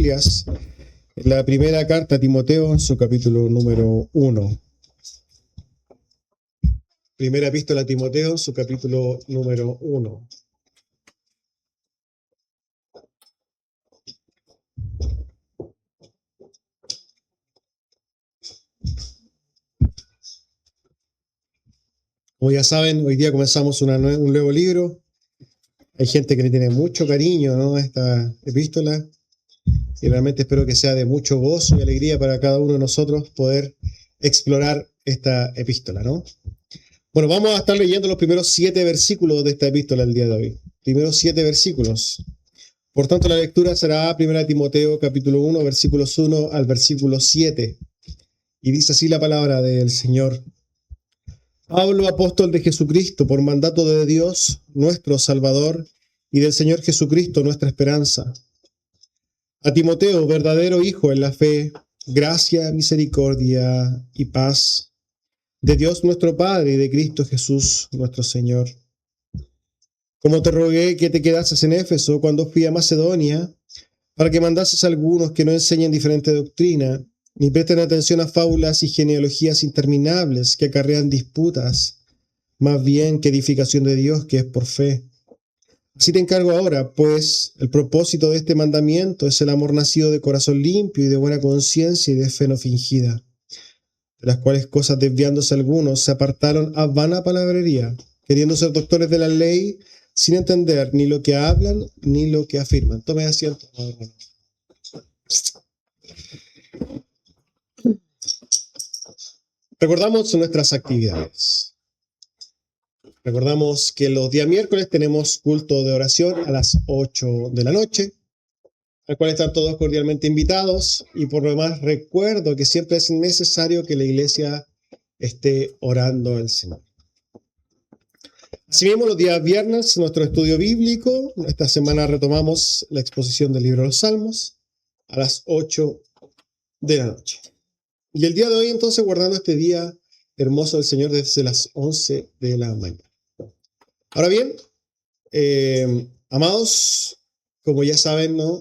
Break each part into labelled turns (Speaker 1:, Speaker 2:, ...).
Speaker 1: Biblias, la primera carta a Timoteo, en su capítulo número 1. Primera epístola a Timoteo, su capítulo número 1. Como ya saben, hoy día comenzamos un nuevo libro. Hay gente que le tiene mucho cariño, ¿no?, a esta epístola, y realmente espero que sea de mucho gozo y alegría para cada uno de nosotros poder explorar esta epístola, ¿no? Bueno, vamos a estar leyendo los primeros 7 versículos de esta epístola el día de hoy. Primeros 7 versículos. Por tanto, la lectura será 1 Timoteo capítulo 1, versículos 1 al versículo 7. Y dice así la palabra del Señor. Pablo, apóstol de Jesucristo, por mandato de Dios, nuestro Salvador, y del Señor Jesucristo, nuestra esperanza. A Timoteo, verdadero hijo en la fe, gracia, misericordia y paz de Dios nuestro Padre y de Cristo Jesús, nuestro Señor. Como te rogué que te quedases en Éfeso cuando fui a Macedonia, para que mandases a algunos que no enseñen diferente doctrina, ni presten atención a fábulas y genealogías interminables que acarrean disputas, más bien que edificación de Dios, que es por fe. Así te encargo ahora, pues el propósito de este mandamiento es el amor nacido de corazón limpio y de buena conciencia y de fe no fingida, de las cuales cosas desviándose algunos se apartaron a vana palabrería, queriendo ser doctores de la ley, sin entender ni lo que hablan ni lo que afirman. Tome asiento. Recordamos nuestras actividades. Recordamos que los días miércoles tenemos culto de oración a las 8 de la noche, al cual están todos cordialmente invitados, y por lo demás recuerdo que siempre es necesario que la iglesia esté orando al Señor. Asimismo, los días viernes, nuestro estudio bíblico. Esta semana retomamos la exposición del libro de los Salmos a las 8 de la noche. Y el día de hoy, entonces, guardando este día hermoso del Señor desde las 11 de la mañana. Ahora bien, amados, como ya saben, ¿no?,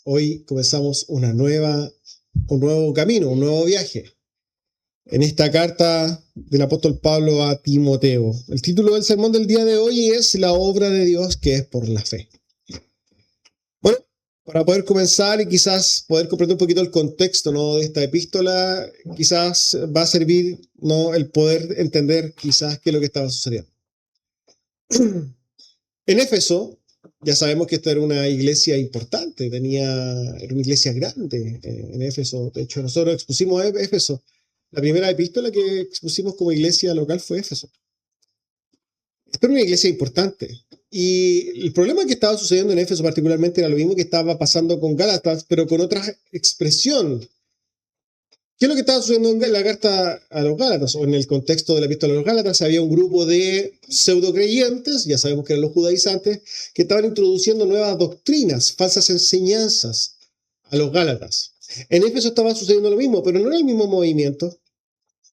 Speaker 1: hoy comenzamos un nuevo camino, un nuevo viaje en esta carta del apóstol Pablo a Timoteo. El título del sermón del día de hoy es La obra de Dios que es por la fe. Bueno, para poder comenzar y quizás poder comprender un poquito el contexto, ¿no?, de esta epístola, quizás va a servir, ¿no?, el poder entender quizás qué es lo que estaba sucediendo. En Éfeso, ya sabemos que esta era una iglesia importante, era una iglesia grande en Éfeso. De hecho, nosotros expusimos Éfeso. La primera epístola que expusimos como iglesia local fue Éfeso. Esta era una iglesia importante. Y el problema que estaba sucediendo en Éfeso particularmente era lo mismo que estaba pasando con Gálatas, pero con otra expresión. ¿Qué es lo que estaba sucediendo en la carta a los Gálatas? O en el contexto de la epístola a los Gálatas, había un grupo de pseudocreyentes, ya sabemos que eran los judaizantes, que estaban introduciendo nuevas doctrinas, falsas enseñanzas a los Gálatas. En Éfeso estaba sucediendo lo mismo, pero no era el mismo movimiento,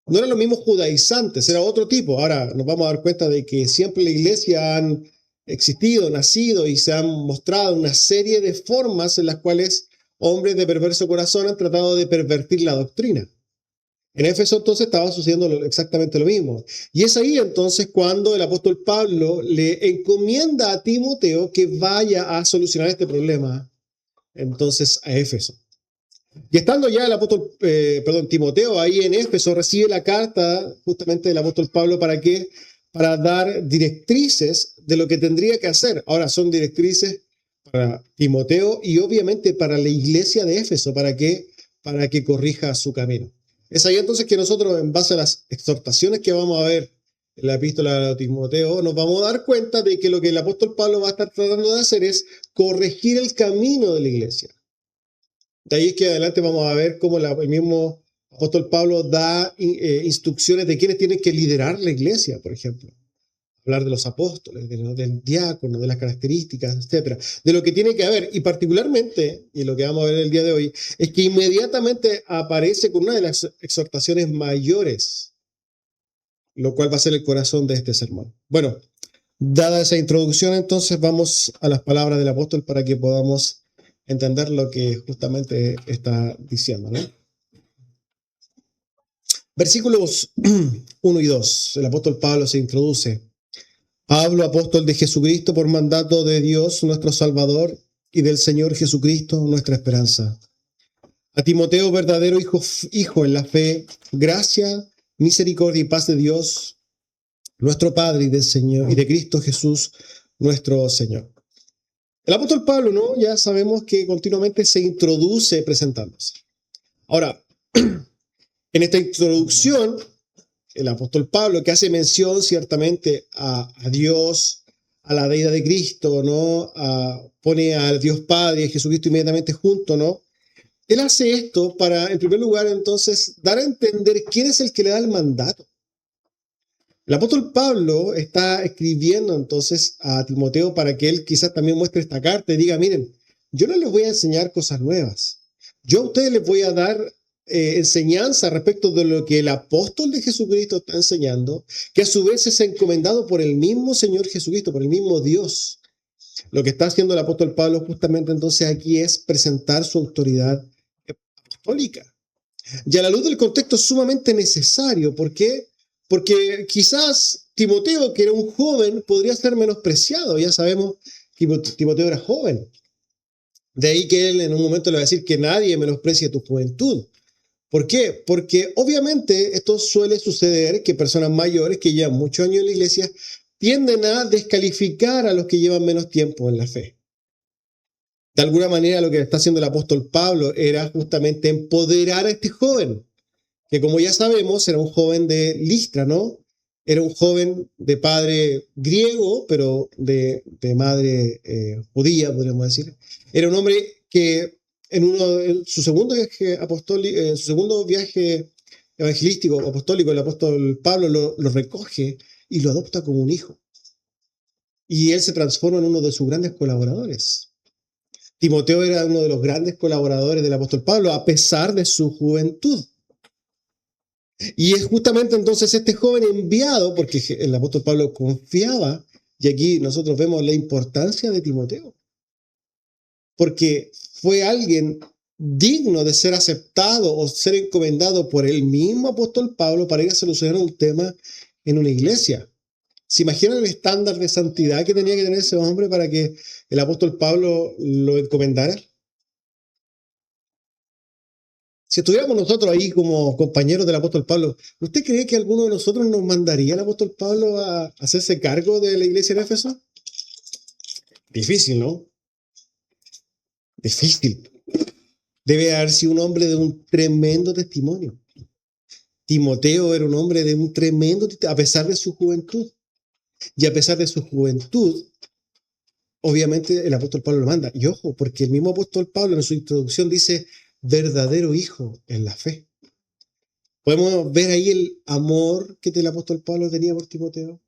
Speaker 1: no eran los mismos judaizantes, era otro tipo. Ahora nos vamos a dar cuenta de que siempre en la iglesia han existido, nacido y se han mostrado una serie de formas en las cuales hombres de perverso corazón han tratado de pervertir la doctrina. En Éfeso entonces estaba sucediendo exactamente lo mismo. Y es ahí entonces cuando el apóstol Pablo le encomienda a Timoteo que vaya a solucionar este problema entonces a Éfeso. Y estando ya el apóstol, Timoteo ahí en Éfeso, recibe la carta justamente del apóstol Pablo para dar directrices de lo que tendría que hacer. Ahora son directrices para Timoteo y obviamente para la iglesia de Éfeso, para que corrija su camino. Es ahí entonces que nosotros, en base a las exhortaciones que vamos a ver en la epístola de Timoteo, nos vamos a dar cuenta de que lo que el apóstol Pablo va a estar tratando de hacer es corregir el camino de la iglesia. De ahí es que adelante vamos a ver cómo el mismo apóstol Pablo da instrucciones de quiénes tienen que liderar la iglesia, por ejemplo. Hablar de los apóstoles, del diácono, de las características, etcétera, de lo que tiene que haber. Y particularmente, y lo que vamos a ver el día de hoy, es que inmediatamente aparece con una de las exhortaciones mayores, lo cual va a ser el corazón de este sermón. Bueno, dada esa introducción, entonces vamos a las palabras del apóstol para que podamos entender lo que justamente está diciendo, ¿no? Versículos 1 y 2. El apóstol Pablo se introduce. Pablo, apóstol de Jesucristo, por mandato de Dios, nuestro Salvador, y del Señor Jesucristo, nuestra esperanza. A Timoteo, verdadero hijo en la fe, gracia, misericordia y paz de Dios, nuestro Padre, y del Señor, y de Cristo Jesús, nuestro Señor. El apóstol Pablo, ¿no? Ya sabemos que continuamente se introduce presentándose. Ahora, en esta introducción, el apóstol Pablo, que hace mención ciertamente a Dios, a la deidad de Cristo, ¿no? Pone al Dios Padre y a Jesucristo inmediatamente junto, ¿no? Él hace esto para, en primer lugar, entonces, dar a entender quién es el que le da el mandato. El apóstol Pablo está escribiendo entonces a Timoteo para que él quizás también muestre esta carta y diga, miren, yo no les voy a enseñar cosas nuevas. Yo a ustedes les voy a dar enseñanza respecto de lo que el apóstol de Jesucristo está enseñando, que a su vez es encomendado por el mismo Señor Jesucristo, por el mismo Dios. Lo que está haciendo el apóstol Pablo justamente entonces aquí es presentar su autoridad apostólica. Y a la luz del contexto es sumamente necesario. ¿Por qué? Porque quizás Timoteo, que era un joven, podría ser menospreciado. Ya sabemos que Timoteo era joven. De ahí que él en un momento le va a decir que nadie menosprecie tu juventud. ¿Por qué? Porque obviamente esto suele suceder que personas mayores que llevan muchos años en la iglesia tienden a descalificar a los que llevan menos tiempo en la fe. De alguna manera lo que está haciendo el apóstol Pablo era justamente empoderar a este joven, que como ya sabemos era un joven de Listra, ¿no? Era un joven de padre griego, pero de madre judía, podríamos decir. Era un hombre que en su segundo viaje apostólico, su segundo viaje evangelístico, apostólico, el apóstol Pablo lo recoge y lo adopta como un hijo. Y él se transforma en uno de sus grandes colaboradores. Timoteo era uno de los grandes colaboradores del apóstol Pablo, a pesar de su juventud. Y es justamente entonces este joven enviado, porque el apóstol Pablo confiaba, y aquí nosotros vemos la importancia de Timoteo, porque fue alguien digno de ser aceptado o ser encomendado por el mismo apóstol Pablo para ir a solucionar un tema en una iglesia. ¿Se imaginan el estándar de santidad que tenía que tener ese hombre para que el apóstol Pablo lo encomendara? Si estuviéramos nosotros ahí como compañeros del apóstol Pablo, ¿usted cree que alguno de nosotros nos mandaría al apóstol Pablo a hacerse cargo de la iglesia en Éfeso? Difícil, ¿no? Difícil. Debe haber sido un hombre de un tremendo testimonio. Timoteo era un hombre de un tremendo testimonio, a pesar de su juventud. Y a pesar de su juventud, obviamente el apóstol Pablo lo manda. Y ojo, porque el mismo apóstol Pablo en su introducción dice, verdadero hijo en la fe. Podemos ver ahí el amor que el apóstol Pablo tenía por Timoteo,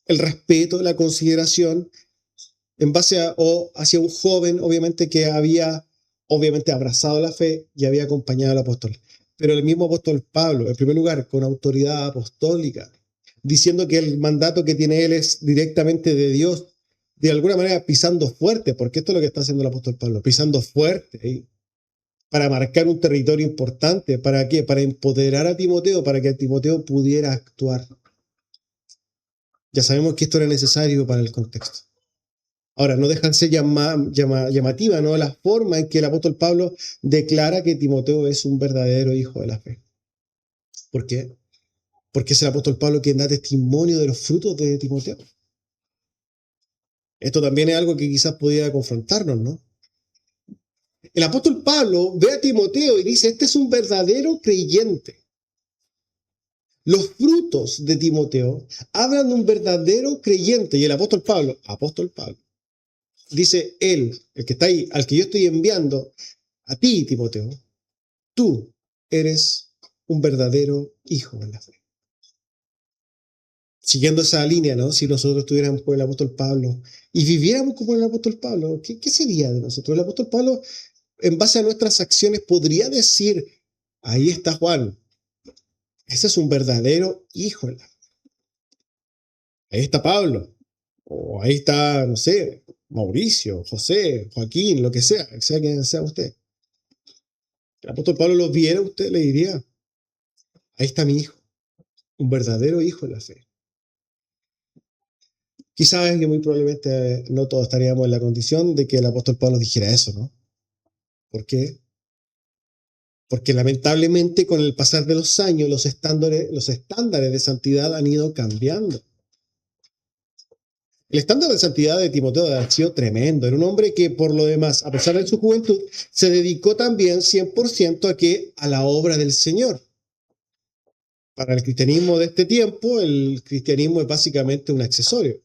Speaker 1: el respeto, la consideración en base o hacia un joven, obviamente, que había, obviamente, abrazado la fe y había acompañado al apóstol. Pero el mismo apóstol Pablo, en primer lugar, con autoridad apostólica, diciendo que el mandato que tiene él es directamente de Dios, de alguna manera pisando fuerte, porque esto es lo que está haciendo el apóstol Pablo, pisando fuerte, ¿eh? Para marcar un territorio importante. ¿Para qué? Para empoderar a Timoteo, para que Timoteo pudiera actuar. Ya sabemos que esto era necesario para el contexto. Ahora, no dejan de ser llamativa, ¿no? La forma en que el apóstol Pablo declara que Timoteo es un verdadero hijo de la fe. ¿Por qué? Porque es el apóstol Pablo quien da testimonio de los frutos de Timoteo. Esto también es algo que quizás pudiera confrontarnos, ¿no? El apóstol Pablo ve a Timoteo y dice, este es un verdadero creyente. Los frutos de Timoteo hablan de un verdadero creyente. Y el apóstol Pablo, dice él, el que está ahí, al que yo estoy enviando, a ti, Timoteo, tú eres un verdadero hijo de la fe. Siguiendo esa línea, ¿no? Si nosotros estuviéramos como el apóstol Pablo y viviéramos como el apóstol Pablo, ¿qué sería de nosotros? El apóstol Pablo, en base a nuestras acciones, podría decir, ahí está Juan, ese es un verdadero hijo de la fe. Ahí está Pablo, o ahí está, no sé, Mauricio, José, Joaquín, lo que sea quien sea usted. El apóstol Pablo lo viera, usted le diría, ahí está mi hijo, un verdadero hijo en la fe. Quizás que muy probablemente no todos estaríamos en la condición de que el apóstol Pablo dijera eso, ¿no? ¿Por qué? Porque lamentablemente con el pasar de los años los estándares de santidad han ido cambiando. El estándar de santidad de Timoteo ha sido tremendo. Era un hombre que, por lo demás, a pesar de su juventud, se dedicó también 100% a la obra del Señor. Para el cristianismo de este tiempo, el cristianismo es básicamente un accesorio.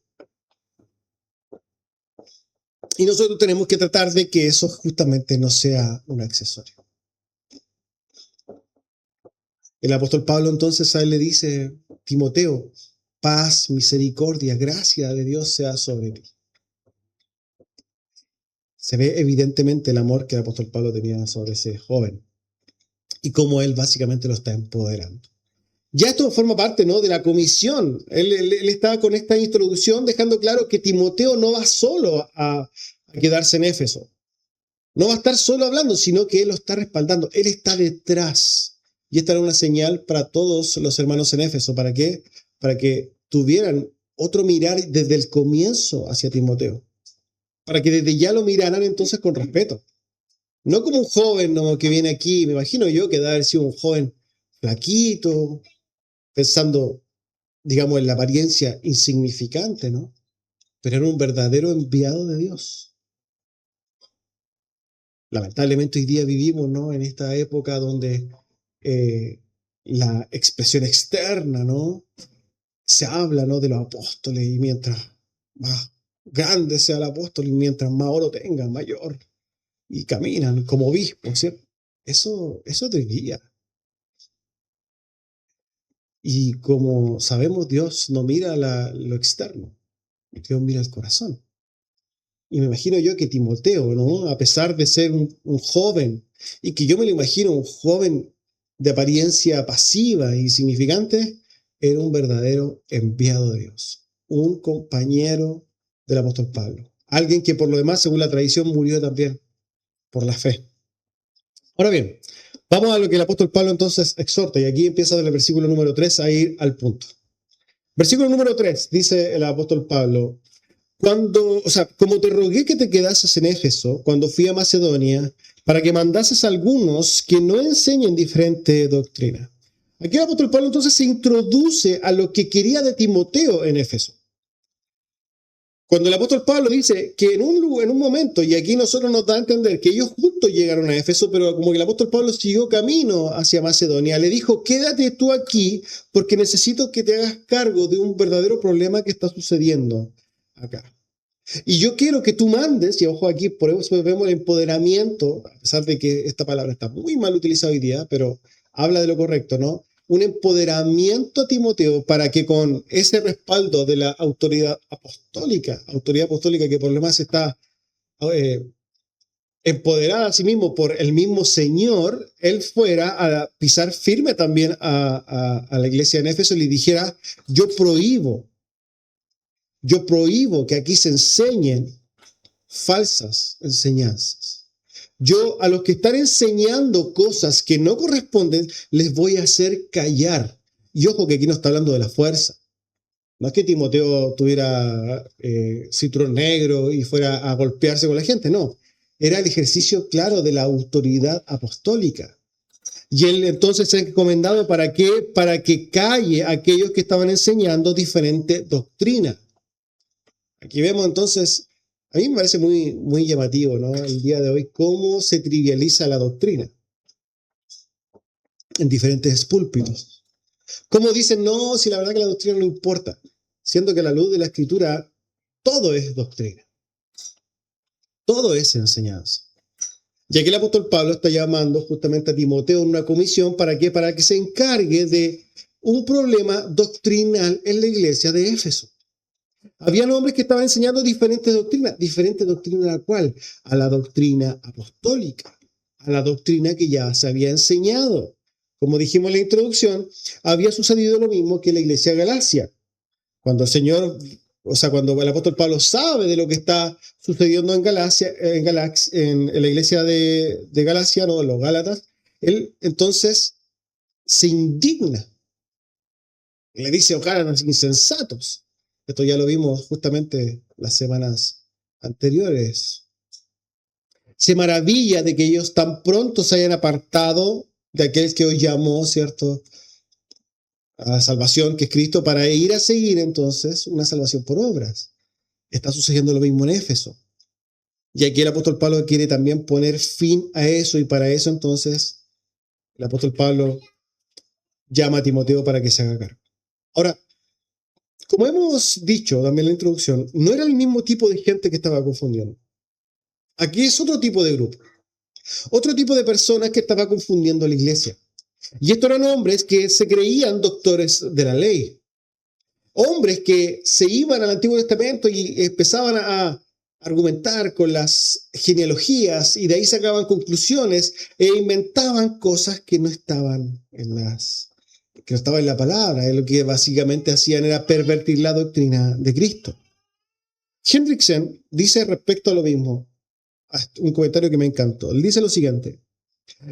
Speaker 1: Y nosotros tenemos que tratar de que eso justamente no sea un accesorio. El apóstol Pablo entonces a él le dice, Timoteo, paz, misericordia, gracia de Dios sea sobre ti. Se ve evidentemente el amor que el apóstol Pablo tenía sobre ese joven y cómo él básicamente lo está empoderando. Ya esto forma parte, ¿no?, de la comisión. Él estaba con esta introducción dejando claro que Timoteo no va solo a quedarse en Éfeso. No va a estar solo hablando, sino que él lo está respaldando. Él está detrás. Y esta era una señal para todos los hermanos en Éfeso. ¿Para qué? Para que tuvieran otro mirar desde el comienzo hacia Timoteo. Para que desde ya lo miraran entonces con respeto. No como un joven, ¿no?, que viene aquí, me imagino yo que debe haber sido un joven flaquito, pensando, digamos, en la apariencia insignificante, ¿no? Pero era un verdadero enviado de Dios. Lamentablemente hoy día vivimos, ¿no?, en esta época donde la expresión externa, ¿no?, se habla, ¿no?, de los apóstoles, y mientras más grande sea el apóstol y mientras más oro tenga, mayor, y caminan como obispos, ¿cierto? Eso es de hoy día. Y como sabemos, Dios no mira lo externo, Dios mira el corazón. Y me imagino yo que Timoteo, ¿no?, a pesar de ser un joven, y que yo me lo imagino un joven de apariencia pasiva y significante, era un verdadero enviado de Dios, un compañero del apóstol Pablo, alguien que por lo demás, según la tradición, murió también por la fe. Ahora bien, vamos a lo que el apóstol Pablo entonces exhorta, y aquí empieza desde el versículo número 3 a ir al punto. Versículo número 3, dice el apóstol Pablo, como te rogué que te quedases en Éfeso cuando fui a Macedonia, para que mandases a algunos que no enseñen diferente doctrina. Aquí el apóstol Pablo entonces se introduce a lo que quería de Timoteo en Éfeso. Cuando el apóstol Pablo dice que en un momento, y aquí nosotros nos da a entender que ellos juntos llegaron a Éfeso, pero como que el apóstol Pablo siguió camino hacia Macedonia, le dijo, quédate tú aquí porque necesito que te hagas cargo de un verdadero problema que está sucediendo acá. Y yo quiero que tú mandes, y ojo aquí, por eso vemos el empoderamiento, a pesar de que esta palabra está muy mal utilizada hoy día, pero habla de lo correcto, ¿no? Un empoderamiento a Timoteo para que con ese respaldo de la autoridad apostólica que por lo demás está empoderada a sí mismo por el mismo Señor, él fuera a pisar firme también a la iglesia en Éfeso y le dijera, yo prohíbo que aquí se enseñen falsas enseñanzas. Yo a los que están enseñando cosas que no corresponden, les voy a hacer callar. Y ojo que aquí no está hablando de la fuerza. No es que Timoteo tuviera cinturón negro y fuera a golpearse con la gente, no. Era el ejercicio claro de la autoridad apostólica. Y él entonces se ha encomendado ¿para qué? Para que calle a aquellos que estaban enseñando diferente doctrina. Aquí vemos entonces, a mí me parece muy, muy llamativo, ¿no?, el día de hoy, cómo se trivializa la doctrina en diferentes púlpitos. Cómo dicen, no, si la verdad que la doctrina no importa, siendo que a la luz de la Escritura todo es doctrina, todo es enseñanza. Y aquí el apóstol Pablo está llamando justamente a Timoteo en una comisión, ¿para qué? Para que se encargue de un problema doctrinal en la iglesia de Éfeso. Habían hombres que estaban enseñando diferentes doctrinas a la cual, a la doctrina apostólica, a la doctrina que ya se había enseñado. Como dijimos en la introducción, había sucedido lo mismo que en la iglesia de Galacia. Cuando el Señor o sea, cuando el apóstol Pablo sabe de lo que está sucediendo en Galacia, en la iglesia de Galacia, no, los Gálatas, él entonces se indigna. Le dice, Gálatas insensatos. Esto ya lo vimos justamente las semanas anteriores. Se maravilla de que ellos tan pronto se hayan apartado de aquel que hoy llamó, ¿cierto?, a la salvación, que es Cristo, para ir a seguir entonces una salvación por obras. Está sucediendo lo mismo en Éfeso. Y aquí el apóstol Pablo quiere también poner fin a eso, y para eso entonces el apóstol Pablo llama a Timoteo para que se haga cargo. Ahora, como hemos dicho también en la introducción, no era el mismo tipo de gente que estaba confundiendo. Aquí es otro tipo de grupo, otro tipo de personas que estaba confundiendo a la iglesia. Y estos eran hombres que se creían doctores de la ley. Hombres que se iban al Antiguo Testamento y empezaban a argumentar con las genealogías y de ahí sacaban conclusiones e inventaban cosas que no estaban en la palabra. Lo que básicamente hacían era pervertir la doctrina de Cristo. Hendrickson dice respecto a lo mismo, un comentario que me encantó. Él dice lo siguiente: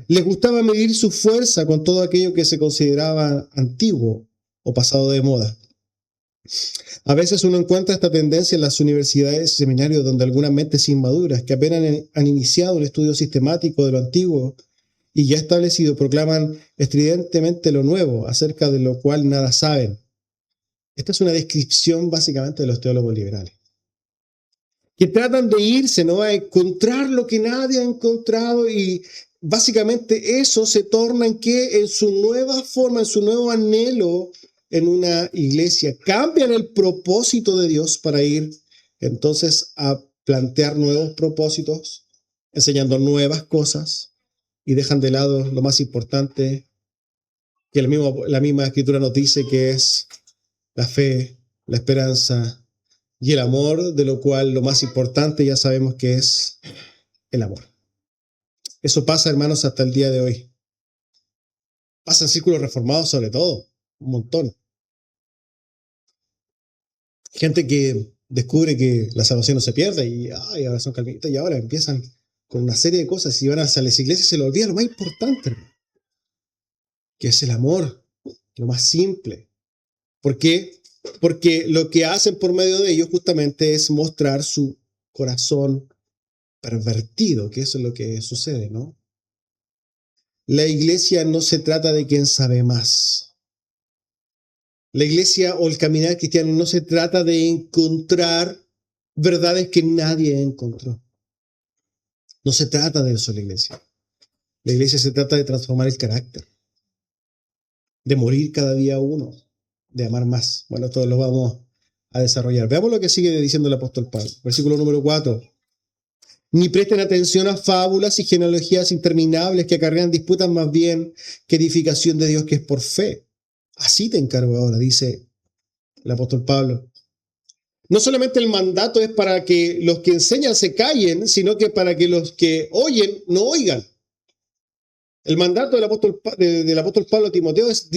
Speaker 1: les gustaba medir su fuerza con todo aquello que se consideraba antiguo o pasado de moda. A veces uno encuentra esta tendencia en las universidades y seminarios donde algunas mentes inmaduras que apenas han iniciado un estudio sistemático de lo antiguo y ya establecido proclaman estridentemente lo nuevo, acerca de lo cual nada saben. Esta es una descripción básicamente de los teólogos liberales, que tratan de irse, ¿no?, a encontrar lo que nadie ha encontrado, y básicamente eso se torna en que en su nueva forma, en su nuevo anhelo en una iglesia, cambian el propósito de Dios para ir entonces a plantear nuevos propósitos, enseñando nuevas cosas, y dejan de lado lo más importante que la misma escritura nos dice, que es la fe, la esperanza y el amor, de lo cual lo más importante ya sabemos que es el amor. Eso pasa, hermanos, hasta el día de hoy. Pasa en círculos reformados sobre todo, un montón. Gente que descubre que la salvación no se pierde y ahora son calvinistas, y ahora empiezan con una serie de cosas y van a las iglesias y se les olvida lo más importante, hermano, que es el amor, lo más simple. ¿Por qué? Porque lo que hacen por medio de ellos justamente es mostrar su corazón pervertido, que eso es lo que sucede, ¿no? La iglesia no se trata de quién sabe más. La iglesia o el caminar cristiano no se trata de encontrar verdades que nadie encontró. No se trata de eso la iglesia. La iglesia se trata de transformar el carácter, de morir cada día uno, de amar más. Bueno, esto lo vamos a desarrollar. Veamos lo que sigue diciendo el apóstol Pablo. Versículo número 4. Ni presten atención a fábulas y genealogías interminables que acarrean disputas, más bien que edificación de Dios que es por fe. Así te encargo ahora, dice el apóstol Pablo. No solamente el mandato es para que los que enseñan se callen, sino que para que los que oyen no oigan. El mandato del apóstol Pablo a Timoteo es: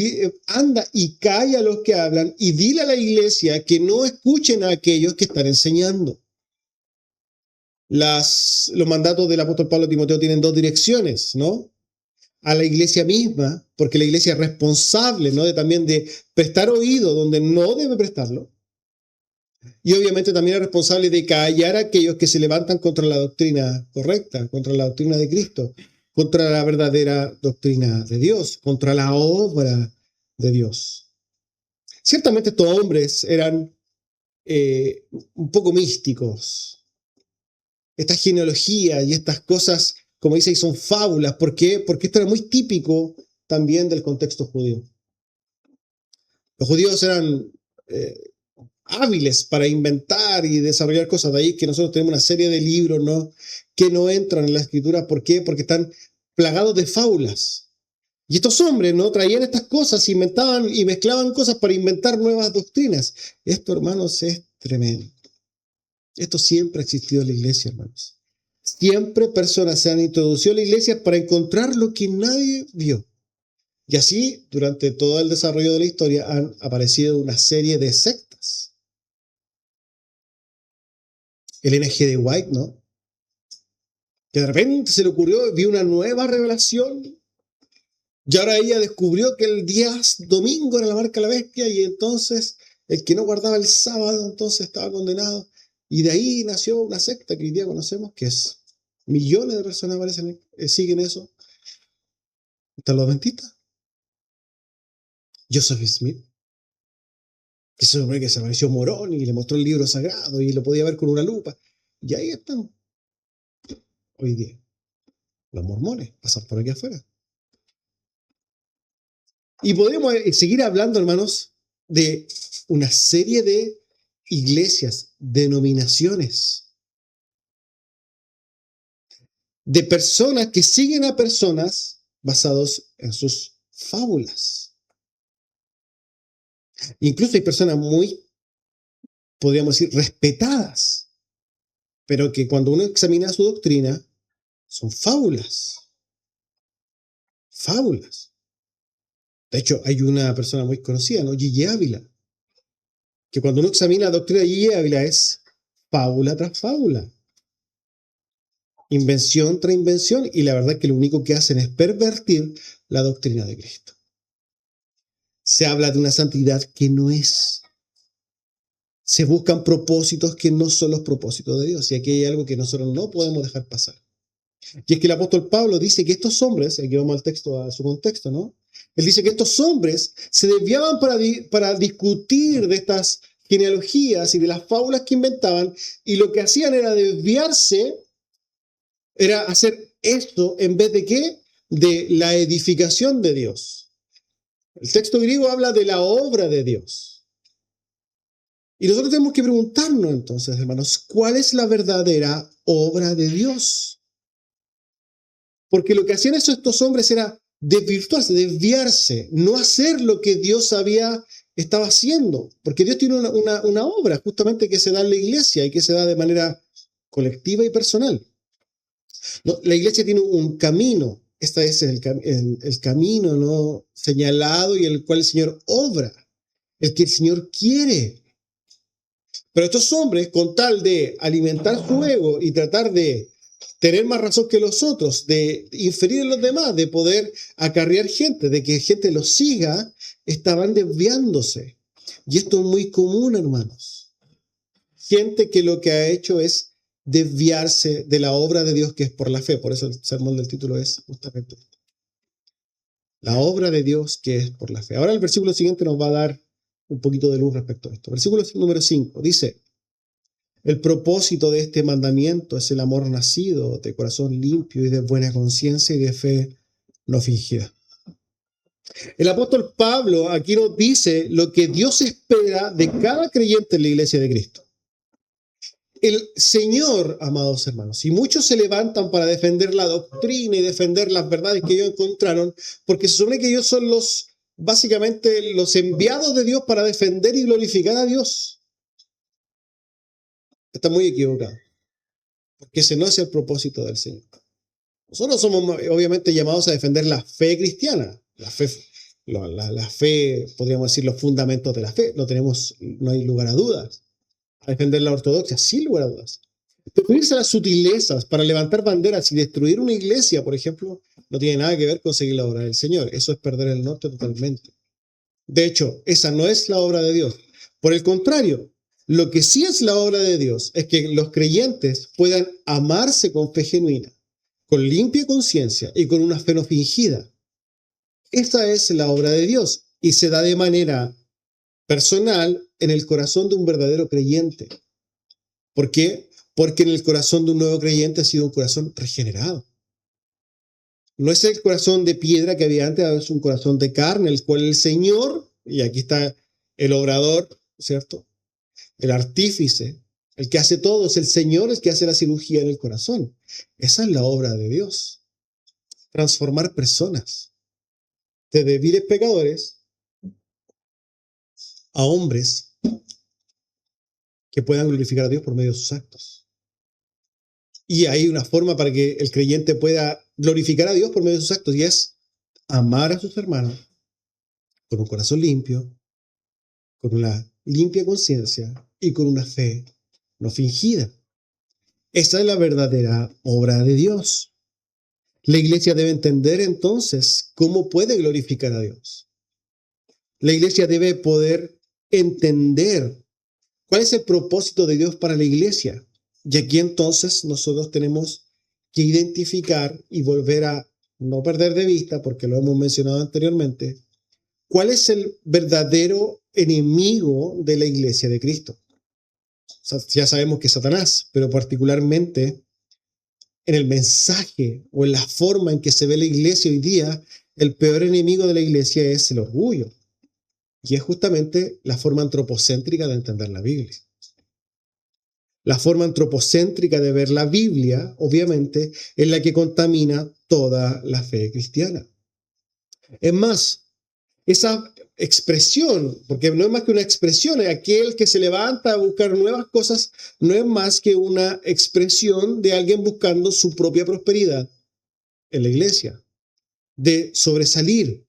Speaker 1: anda y calla a los que hablan y dile a la iglesia que no escuchen a aquellos que están enseñando. Los mandatos del apóstol Pablo a Timoteo tienen dos direcciones, ¿no? A la iglesia misma, porque la iglesia es responsable, ¿no?, también de prestar oído donde no debe prestarlo. Y obviamente también es responsable de callar a aquellos que se levantan contra la doctrina correcta, contra la doctrina de Cristo, contra la verdadera doctrina de Dios, contra la obra de Dios. Ciertamente estos hombres eran un poco místicos. Estas genealogías y estas cosas, como dice, son fábulas. ¿Por qué? Porque esto era muy típico también del contexto judío. Los judíos eran hábiles para inventar y desarrollar cosas. De ahí que nosotros tenemos una serie de libros, ¿no?, que no entran en la escritura. ¿Por qué? Porque están plagados de fábulas. Y estos hombres, ¿no?, traían estas cosas, inventaban y mezclaban cosas para inventar nuevas doctrinas. Esto, hermanos, es tremendo. Esto siempre ha existido en la iglesia, hermanos. Siempre personas se han introducido a la iglesia para encontrar lo que nadie vio. Y así, durante todo el desarrollo de la historia, han aparecido una serie de sectas. Elena G. de White, ¿no? Que de repente se le ocurrió, vio una nueva revelación, y ahora ella descubrió que el día domingo era la marca de la bestia, y entonces el que no guardaba el sábado, entonces estaba condenado. Y de ahí nació una secta que hoy día conocemos, que es millones de personas parecen, siguen eso. Están los adventistas. Joseph Smith, que se supone que se apareció Morón y le mostró el libro sagrado y lo podía ver con una lupa. Y ahí están hoy día. Los mormones pasan por aquí afuera. Y podemos seguir hablando, hermanos, de una serie de iglesias, denominaciones, de personas que siguen a personas basados en sus fábulas. Incluso hay personas muy, podríamos decir, respetadas, pero que cuando uno examina su doctrina, son fábulas. Fábulas. De hecho, hay una persona muy conocida, ¿no? Gigi Ávila, que cuando uno examina la doctrina de Gigi Ávila es fábula tras fábula, invención tras invención, y la verdad que lo único que hacen es pervertir la doctrina de Cristo. Se habla de una santidad que no es. Se buscan propósitos que no son los propósitos de Dios, y aquí hay algo que nosotros no podemos dejar pasar. Y es que el apóstol Pablo dice que estos hombres, aquí vamos al texto, a su contexto, ¿no? Él dice que estos hombres se desviaban para discutir de estas genealogías y de las fábulas que inventaban, y lo que hacían era desviarse, era hacer esto en vez de ¿qué? De la edificación de Dios. El texto griego habla de la obra de Dios. Y nosotros tenemos que preguntarnos entonces, hermanos, ¿cuál es la verdadera obra de Dios? Porque lo que hacían estos hombres era desvirtuarse, desviarse, no hacer lo que Dios estaba haciendo. Porque Dios tiene una obra justamente que se da en la iglesia y que se da de manera colectiva y personal. No, la iglesia tiene un camino. Este es el camino, ¿no? Señalado y el cual el Señor obra, el que el Señor quiere. Pero estos hombres, con tal de alimentar su ego y tratar de tener más razón que los otros, de inferir en los demás, de poder acarrear gente, de que gente los siga, estaban desviándose. Y esto es muy común, hermanos. Gente que lo que ha hecho es desviarse de la obra de Dios que es por la fe. Por eso el sermón del título es justamente esto. La obra de Dios que es por la fe. Ahora el versículo siguiente nos va a dar un poquito de luz respecto a esto. Versículo número 5 dice: el propósito de este mandamiento es el amor nacido de corazón limpio y de buena conciencia y de fe no fingida. El apóstol Pablo aquí nos dice lo que Dios espera de cada creyente en la iglesia de Cristo. El Señor, amados hermanos, y muchos se levantan para defender la doctrina y defender las verdades que ellos encontraron, porque se supone que ellos son básicamente los enviados de Dios para defender y glorificar a Dios. Está muy equivocado, porque ese no es el propósito del Señor. Nosotros somos obviamente llamados a defender la fe cristiana, la fe, podríamos decir, los fundamentos de la fe, no hay lugar a dudas. A defender la ortodoxia, sin lugar a dudas. Pero irse a las sutilezas para levantar banderas y destruir una iglesia, por ejemplo, no tiene nada que ver con seguir la obra del Señor. Eso es perder el norte totalmente. De hecho, esa no es la obra de Dios. Por el contrario, lo que sí es la obra de Dios es que los creyentes puedan amarse con fe genuina, con limpia conciencia y con una fe no fingida. Esta es la obra de Dios y se da de manera personal en el corazón de un verdadero creyente. ¿Por qué? Porque en el corazón de un nuevo creyente ha sido un corazón regenerado. No es el corazón de piedra que había antes, es un corazón de carne, el cual el Señor, y aquí está el obrador, ¿cierto? El artífice, el que hace todo, es el Señor el que hace la cirugía en el corazón. Esa es la obra de Dios. Transformar personas de débiles pecadores a hombres que puedan glorificar a Dios por medio de sus actos. Y hay una forma para que el creyente pueda glorificar a Dios por medio de sus actos, y es amar a sus hermanos con un corazón limpio, con una limpia conciencia y con una fe no fingida. Esa es la verdadera obra de Dios. La iglesia debe entender entonces cómo puede glorificar a Dios. La iglesia debe poder entender cuál es el propósito de Dios para la iglesia. Y aquí entonces nosotros tenemos que identificar y volver a no perder de vista, porque lo hemos mencionado anteriormente, cuál es el verdadero enemigo de la iglesia de Cristo. O sea, ya sabemos que es Satanás, pero particularmente en el mensaje o en la forma en que se ve la iglesia hoy día, el peor enemigo de la iglesia es el orgullo. Y es justamente la forma antropocéntrica de entender la Biblia. La forma antropocéntrica de ver la Biblia, obviamente, es la que contamina toda la fe cristiana. Es más, esa expresión, porque no es más que una expresión, es aquel que se levanta a buscar nuevas cosas, no es más que una expresión de alguien buscando su propia prosperidad en la iglesia, de sobresalir,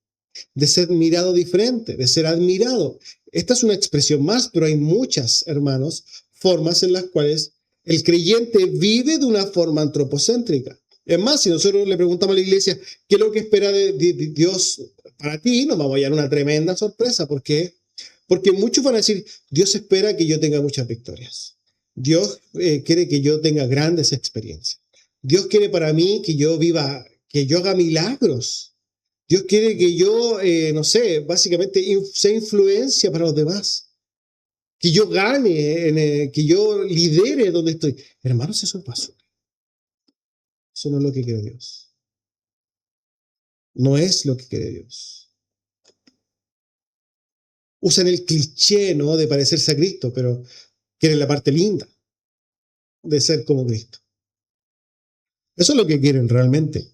Speaker 1: de ser mirado diferente, de ser admirado. Esta es una expresión más, pero hay muchas, hermanos, formas en las cuales el creyente vive de una forma antropocéntrica. Es más, si nosotros le preguntamos a la iglesia qué es lo que espera de Dios para ti, nos vamos a dar una tremenda sorpresa. ¿Por qué? Porque muchos van a decir, Dios espera que yo tenga muchas victorias. Dios quiere que yo tenga grandes experiencias. Dios quiere para mí que yo viva, que yo haga milagros. Dios quiere que yo, no sé, básicamente sea influencia para los demás. Que yo gane, que yo lidere donde estoy. Hermanos, eso es basura. Eso no es lo que quiere Dios. No es lo que quiere Dios. Usan el cliché, ¿no?, de parecerse a Cristo, pero quieren la parte linda de ser como Cristo. Eso es lo que quieren realmente.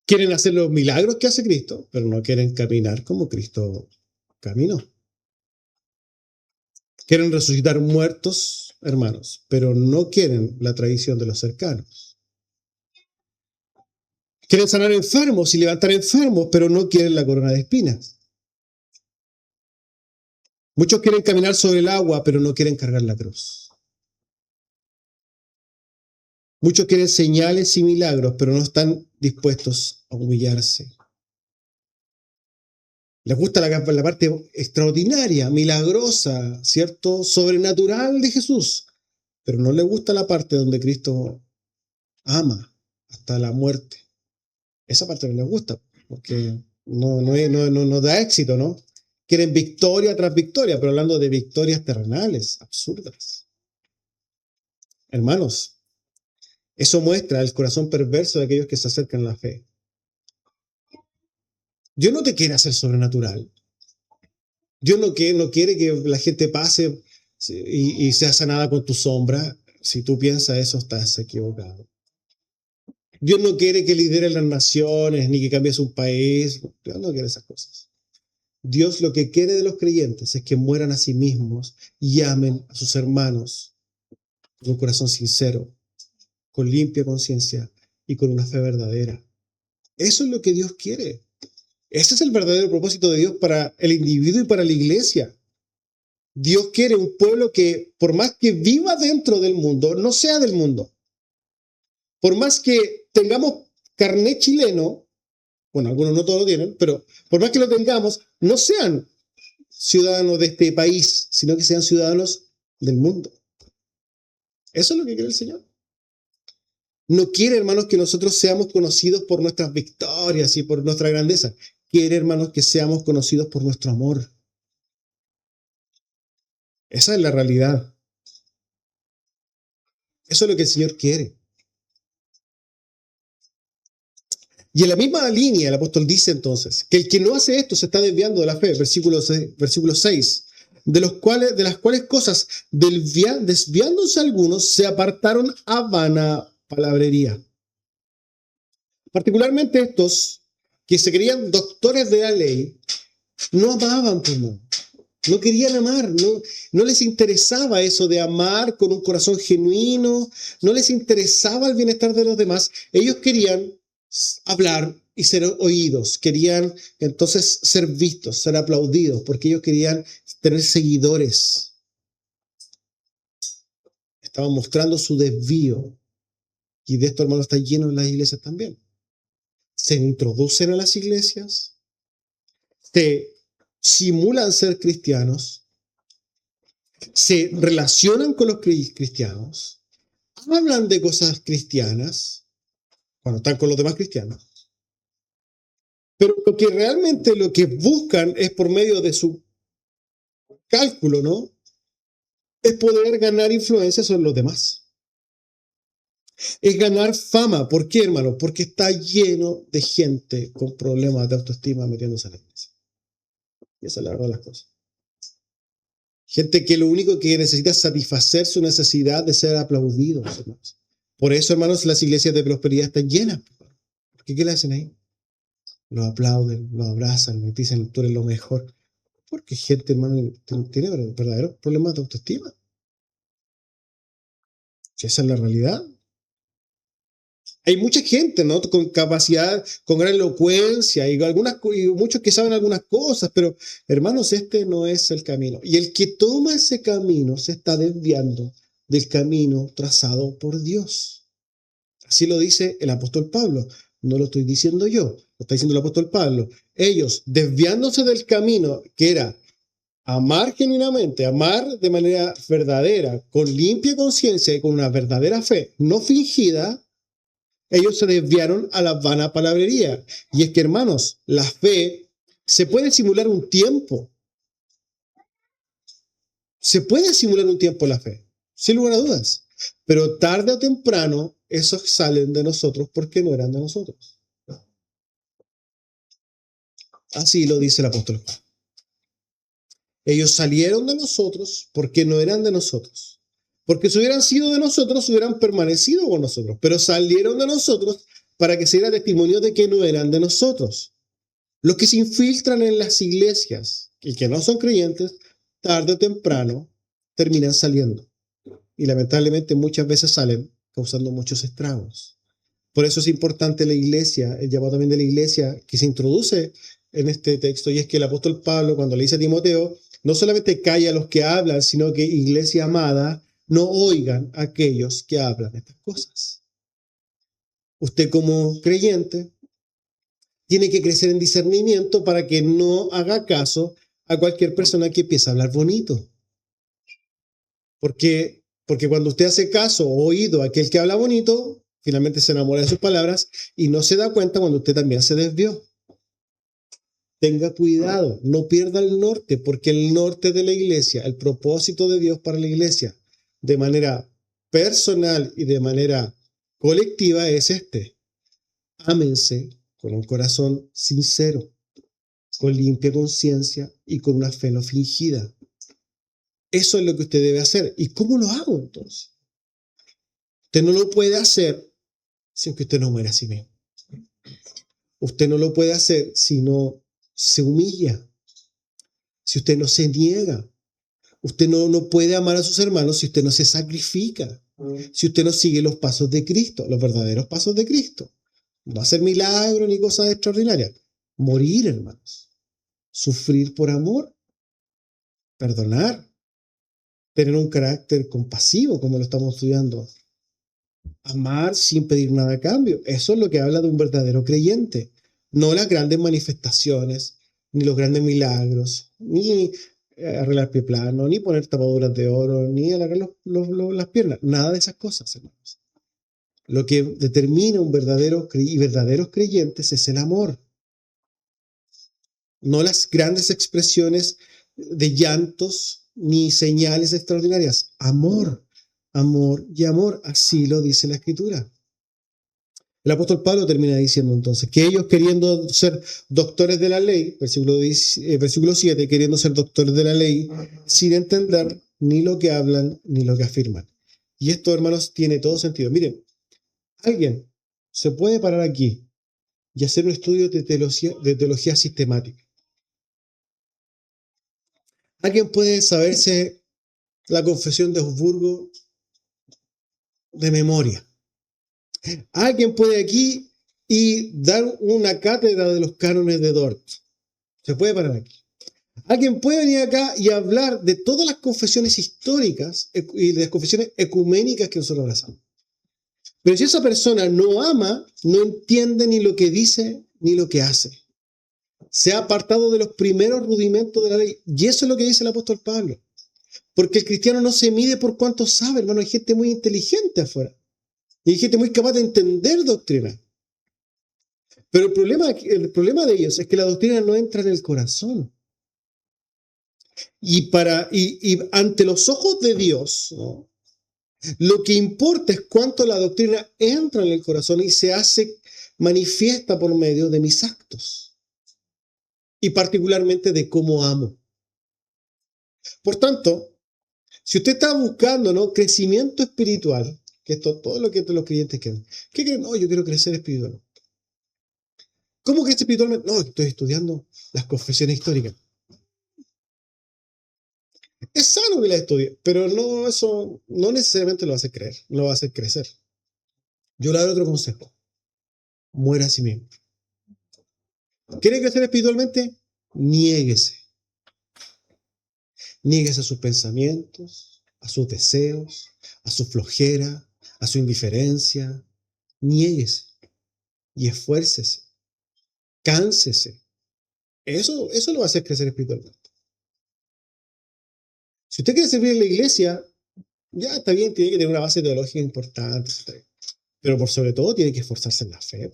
Speaker 1: Quieren hacer los milagros que hace Cristo, pero no quieren caminar como Cristo caminó. Quieren resucitar muertos, hermanos, pero no quieren la tradición de los cercanos. Quieren sanar enfermos y levantar enfermos, pero no quieren la corona de espinas. Muchos quieren caminar sobre el agua, pero no quieren cargar la cruz. Muchos quieren señales y milagros, pero no están dispuestos a humillarse. Les gusta la parte extraordinaria, milagrosa, ¿cierto?, sobrenatural de Jesús, pero no les gusta la parte donde Cristo ama hasta la muerte. Esa parte no les gusta, porque no da éxito, ¿no? Quieren victoria tras victoria, pero hablando de victorias terrenales, absurdas. Hermanos, eso muestra el corazón perverso de aquellos que se acercan a la fe. Dios no te quiere hacer sobrenatural. Dios no quiere que la gente pase y sea sanada con tu sombra. Si tú piensas eso, estás equivocado. Dios no quiere que lidere las naciones, ni que cambies un país. Dios no quiere esas cosas. Dios lo que quiere de los creyentes es que mueran a sí mismos y amen a sus hermanos con un corazón sincero, con limpia conciencia y con una fe verdadera. Eso es lo que Dios quiere. Ese es el verdadero propósito de Dios para el individuo y para la iglesia. Dios quiere un pueblo que, por más que viva dentro del mundo, no sea del mundo. Por más que tengamos carnet chileno, bueno, algunos no todos lo tienen, pero por más que lo tengamos, no sean ciudadanos de este país, sino que sean ciudadanos del mundo. Eso es lo que quiere el Señor. No quiere, hermanos, que nosotros seamos conocidos por nuestras victorias y por nuestra grandeza. Quiere, hermanos, que seamos conocidos por nuestro amor. Esa es la realidad. Eso es lo que el Señor quiere. Y en la misma línea el apóstol dice entonces que el que no hace esto se está desviando de la fe, versículo 6, de las cuales cosas, desviándose algunos, se apartaron a vana palabrería. Particularmente estos que se creían doctores de la ley, no amaban, pues no querían amar, no les interesaba eso de amar con un corazón genuino, no les interesaba el bienestar de los demás. Ellos querían hablar y ser oídos, querían entonces ser vistos, ser aplaudidos, porque ellos querían tener seguidores. estaban mostrando su desvío. Y de esto, hermano, está lleno en las iglesias también. Se introducen a las iglesias, se simulan ser cristianos, se relacionan con los cristianos, hablan de cosas cristianas, cuando están con los demás cristianos, pero lo que buscan es por medio de su cálculo, ¿no? Es poder ganar influencia sobre los demás. Es ganar fama. ¿Por qué, hermano? Porque está lleno de gente con problemas de autoestima metiéndose a la iglesia. Y esa es la verdad de las cosas. Gente que lo único que necesita es satisfacer su necesidad de ser aplaudidos, hermanos. Por eso, hermanos, las iglesias de prosperidad están llenas. ¿Por qué le hacen ahí? Los aplauden, los abrazan, les dicen, tú eres lo mejor. Porque gente, hermano, tiene verdaderos problemas de autoestima. Esa es la realidad. Hay mucha gente, ¿no? Con capacidad, con gran elocuencia y muchos que saben algunas cosas, pero hermanos, este no es el camino. Y el que toma ese camino se está desviando del camino trazado por Dios. Así lo dice el apóstol Pablo. No lo estoy diciendo yo, lo está diciendo el apóstol Pablo. Ellos, desviándose del camino que era amar genuinamente, amar de manera verdadera, con limpia conciencia y con una verdadera fe, no fingida, ellos se desviaron a la vana palabrería. Y es que, hermanos, la fe se puede simular un tiempo. Se puede simular un tiempo la fe, sin lugar a dudas. Pero tarde o temprano, esos salen de nosotros porque no eran de nosotros. Así lo dice el apóstol Juan. Ellos salieron de nosotros porque no eran de nosotros. Porque si hubieran sido de nosotros, hubieran permanecido con nosotros. Pero salieron de nosotros para que se diera testimonio de que no eran de nosotros. Los que se infiltran en las iglesias y que no son creyentes, tarde o temprano terminan saliendo. Y lamentablemente muchas veces salen causando muchos estragos. Por eso es importante la iglesia, el llamado también de la iglesia que se introduce en este texto, y es que el apóstol Pablo, cuando le dice a Timoteo, no solamente calla a los que hablan, sino que iglesia amada, no oigan a aquellos que hablan estas cosas. Usted como creyente tiene que crecer en discernimiento para que no haga caso a cualquier persona que empiece a hablar bonito. Porque cuando usted hace caso o oído a aquel que habla bonito, finalmente se enamora de sus palabras y no se da cuenta cuando usted también se desvió. Tenga cuidado, no pierda el norte, porque el norte de la iglesia, el propósito de Dios para la iglesia, de manera personal y de manera colectiva, es este. Ámense con un corazón sincero, con limpia conciencia y con una fe no fingida. Eso es lo que usted debe hacer. ¿Y cómo lo hago entonces? Usted no lo puede hacer sin que usted no muera a sí mismo. Usted no lo puede hacer si no se humilla, si usted no se niega. Usted no puede amar a sus hermanos si usted no se sacrifica, si usted no sigue los pasos de Cristo, los verdaderos pasos de Cristo. No hacer milagros ni cosas extraordinarias. Morir, hermanos. Sufrir por amor. Perdonar. Tener un carácter compasivo, como lo estamos estudiando. Amar sin pedir nada a cambio. Eso es lo que habla de un verdadero creyente. No las grandes manifestaciones, ni los grandes milagros, ni arreglar pie plano, ni poner tapaduras de oro, ni alargar las piernas. Nada de esas cosas, hermanos. Lo que determina un verdaderos creyentes es el amor. No las grandes expresiones de llantos ni señales extraordinarias. Amor, amor y amor. Así lo dice la Escritura. El apóstol Pablo termina diciendo entonces que ellos queriendo ser doctores de la ley, versículo 7, queriendo ser doctores de la ley, sin entender ni lo que hablan ni lo que afirman. Y esto, hermanos, tiene todo sentido. Miren, alguien se puede parar aquí y hacer un estudio de teología sistemática. Alguien puede saberse la confesión de Augsburgo de memoria. Alguien puede aquí y dar una cátedra de los cánones de Dort. Se puede parar aquí. Alguien puede venir acá y hablar de todas las confesiones históricas y de las confesiones ecuménicas que nosotros abrazamos. Pero si esa persona no ama, no entiende ni lo que dice ni lo que hace. Se ha apartado de los primeros rudimentos de la ley. Y eso es lo que dice el apóstol Pablo. Porque el cristiano no se mide por cuánto sabe, hermano. Hay gente muy inteligente afuera. Y hay gente muy capaz de entender doctrina. Pero el problema de ellos es que la doctrina no entra en el corazón. Y ante los ojos de Dios, ¿no?, lo que importa es cuánto la doctrina entra en el corazón y se hace manifiesta por medio de mis actos. Y particularmente de cómo amo. Por tanto, si usted está buscando, ¿no?, crecimiento espiritual, que esto todo lo que los creyentes quieren. ¿Qué creen? No, yo quiero crecer espiritualmente. ¿Cómo crece espiritualmente? No, estoy estudiando las confesiones históricas. Es sano que las estudie, pero no, eso no necesariamente lo va a hacer creer, lo va a hacer crecer. Yo le doy otro consejo. Muera a sí mismo. ¿Quiere crecer espiritualmente? Niéguese. Niéguese a sus pensamientos, a sus deseos, a su flojera, a su indiferencia. Niéguese y esfuércese. Cánsese. Eso lo va a hacer crecer espiritualmente. Si usted quiere servir en la iglesia, ya está bien, tiene que tener una base teológica importante, etc. Pero por sobre todo tiene que esforzarse en la fe.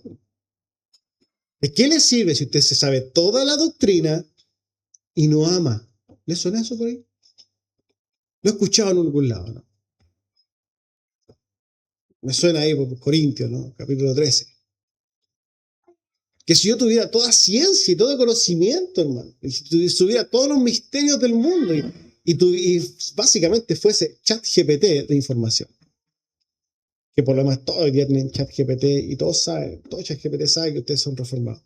Speaker 1: ¿De qué le sirve si usted se sabe toda la doctrina y no ama? ¿Le suena eso por ahí? Lo he escuchado en algún lado, ¿no? Me suena ahí por Corintios, ¿no? Capítulo 13. Que si yo tuviera toda ciencia y todo conocimiento, hermano, y si tuviera todos los misterios del mundo y básicamente fuese ChatGPT de información, que por lo demás todo el día tienen ChatGPT y todos saben, todo ChatGPT sabe que ustedes son reformados.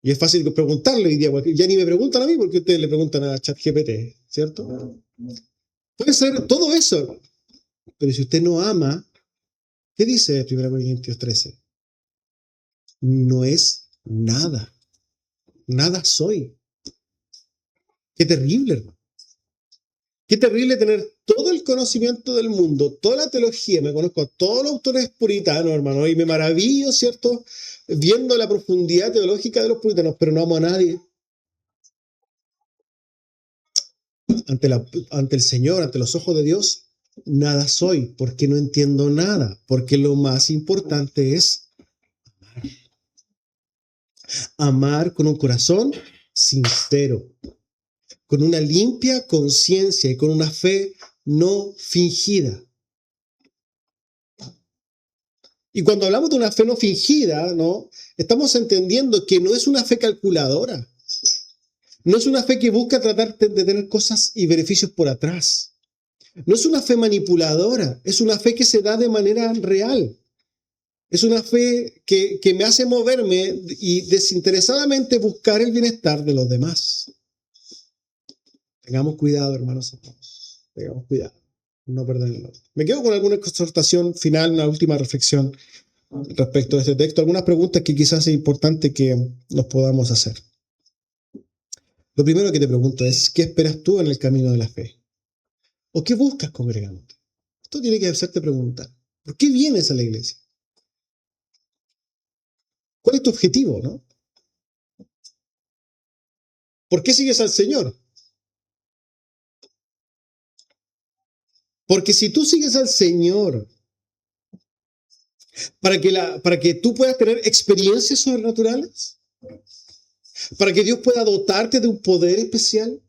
Speaker 1: Y es fácil preguntarle hoy día, porque ya ni me preguntan a mí porque ustedes le preguntan a ChatGPT, ¿cierto? Puede ser todo eso, hermano. Pero si usted no ama, ¿qué dice 1 Corintios 13? No es nada. Nada soy. Qué terrible, hermano. Qué terrible tener todo el conocimiento del mundo, toda la teología. Me conozco a todos los autores puritanos, hermano, y me maravillo, ¿cierto?, viendo la profundidad teológica de los puritanos, pero no amo a nadie. Ante el Señor, ante los ojos de Dios, nada soy, porque no entiendo nada, porque lo más importante es amar con un corazón sincero, con una limpia conciencia y con una fe no fingida. Y cuando hablamos de una fe no fingida, ¿no?, estamos entendiendo que no es una fe calculadora. No es una fe que busca tratar de tener cosas y beneficios por atrás. No es una fe manipuladora, es una fe que se da de manera real. Es una fe que me hace moverme y desinteresadamente buscar el bienestar de los demás. Tengamos cuidado, hermanos. Tengamos cuidado. No perderlo. Me quedo con alguna exhortación final, una última reflexión respecto a este texto. Algunas preguntas que quizás es importante que nos podamos hacer. Lo primero que te pregunto es, ¿qué esperas tú en el camino de la fe? ¿O qué buscas congregándote? Esto tiene que hacerte preguntar. ¿Por qué vienes a la iglesia? ¿Cuál es tu objetivo, no? ¿Por qué sigues al Señor? Porque si tú sigues al Señor para que tú puedas tener experiencias sobrenaturales, para que Dios pueda dotarte de un poder especial,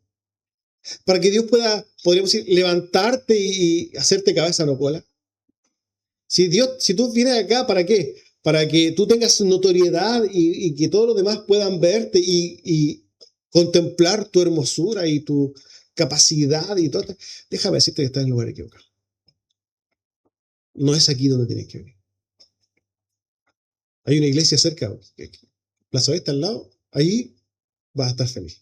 Speaker 1: para que Dios pueda, podríamos decir, levantarte y hacerte cabeza no cola. Si tú vienes acá, ¿para qué? Para que tú tengas notoriedad y que todos los demás puedan verte y contemplar tu hermosura y tu capacidad y todo. Déjame decirte que estás en el lugar equivocado. No es aquí donde tienes que venir. Hay una iglesia cerca, Plaza Oeste al lado, ahí vas a estar feliz.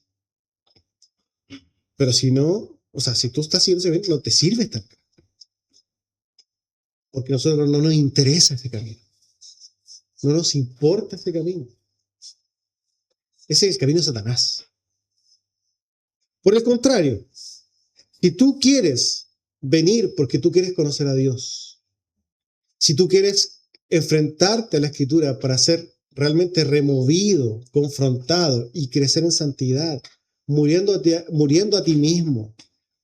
Speaker 1: Pero si no, o sea, si tú estás haciendo ese evento, no te sirve estar acá. Porque a nosotros no nos interesa ese camino. No nos importa ese camino. Ese es el camino de Satanás. Por el contrario, si tú quieres venir porque tú quieres conocer a Dios, si tú quieres enfrentarte a la Escritura para ser realmente removido, confrontado y crecer en santidad, muriendo a ti mismo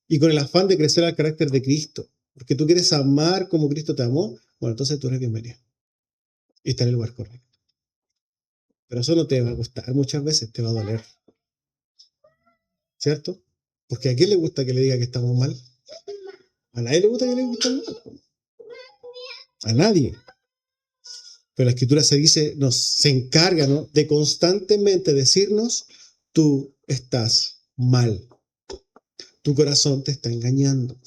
Speaker 1: y con el afán de crecer al carácter de Cristo, porque tú quieres amar como Cristo te amó, bueno, entonces tú eres bienvenido y está en el lugar correcto. Pero eso no te va a gustar, muchas veces te va a doler, ¿cierto? Porque ¿a quién le gusta que le diga que estamos mal? A nadie le gusta que le diga que estamos mal. A nadie. Pero la Escritura se encarga, ¿no?, de constantemente decirnos, tú estás mal. Tu corazón te está engañando.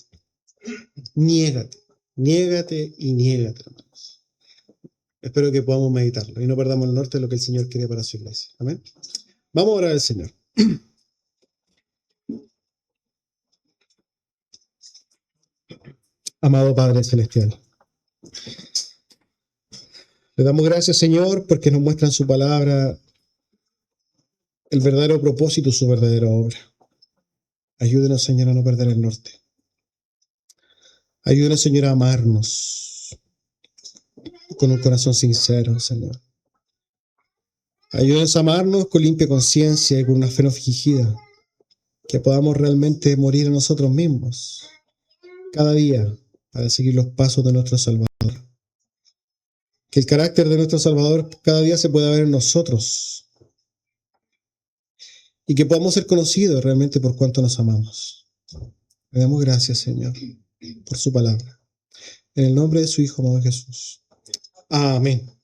Speaker 1: Niégate, niégate y niégate, hermanos. Espero que podamos meditarlo y no perdamos el norte de lo que el Señor quiere para su iglesia. Amén. Vamos a orar al Señor. Amado Padre Celestial, le damos gracias, Señor, porque nos muestra en su palabra el verdadero propósito, su verdadera obra. Ayúdenos, Señor, a no perder el norte. Ayúdenos, Señor, a amarnos con un corazón sincero, Señor. Ayúdenos a amarnos con limpia conciencia y con una fe no fingida, que podamos realmente morir a nosotros mismos cada día para seguir los pasos de nuestro Salvador. Que el carácter de nuestro Salvador cada día se pueda ver en nosotros y que podamos ser conocidos realmente por cuánto nos amamos. Le damos gracias, Señor, por su palabra. En el nombre de su Hijo, amado Jesús. Amén.